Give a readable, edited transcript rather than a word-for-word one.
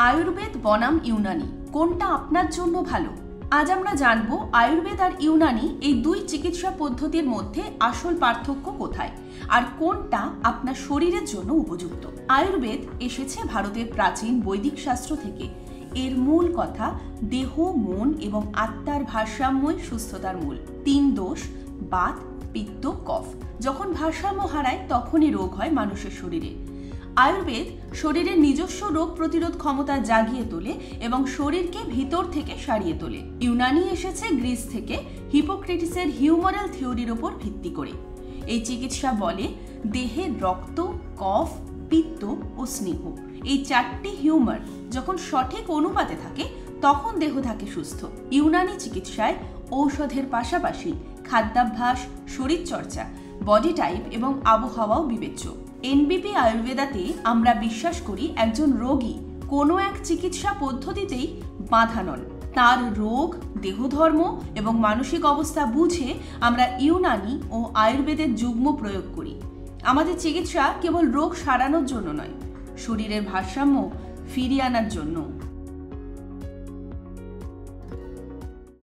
আয়ুর্বেদ বনাম ইউনানি কোনটা আপনার জন্য ভালো? আজ আমরা জানবো আয়ুর্বেদ আর ইউনানি এই দুই চিকিৎসা পদ্ধতির মধ্যে আসল পার্থক্য কোথায় আর কোনটা আপনার শরীরের জন্য উপযুক্ত। আয়ুর্বেদ এসেছে ভারতের প্রাচীন বৈদিক শাস্ত্র থেকে। এর মূল কথা দেহ, মন এবং আত্মার ভারসাম্যই সুস্থতার মূল। 3 দোষ বাত, পিত্ত, কফ যখন ভারসাম্য হারায় তখনই রোগ হয় মানুষের শরীরে। আয়ুর্বেদ শরীরের নিজস্ব রোগ প্রতিরোধ ক্ষমতা জাগিয়ে তোলে এবং শরীরকে ভিতর থেকে সারিয়ে তোলে। ইউনানি এসেছে গ্রিস থেকে হিপোক্রেটিসের হিউমারাল থিওরির ওপর ভিত্তি করে। এই চিকিৎসা বলে দেহের রক্ত, কফ, পিত্ত ও স্নেহ এই 4টি হিউমার যখন সঠিক অনুপাতে থাকে তখন দেহ থাকে সুস্থ। ইউনানি চিকিৎসায় ঔষধের পাশাপাশি খাদ্যাভ্যাস, শরীরচর্চা, বডি টাইপ এবং আবহাওয়াও বিবেচ্য। এনবিপি আয়ুর্বেদাতে আমরা বিশ্বাস করি একজন রোগী কোনো এক চিকিৎসা পদ্ধতিতেই বাঁধা নন। তার রোগ, দেহধর্ম এবং মানসিক অবস্থা বুঝে আমরা ইউনানি ও আয়ুর্বেদের যুগ্ম প্রয়োগ করি। আমাদের চিকিৎসা কেবল রোগ সারানোর জন্য নয়, শরীরের ভারসাম্য ফিরিয়ে আনার জন্য।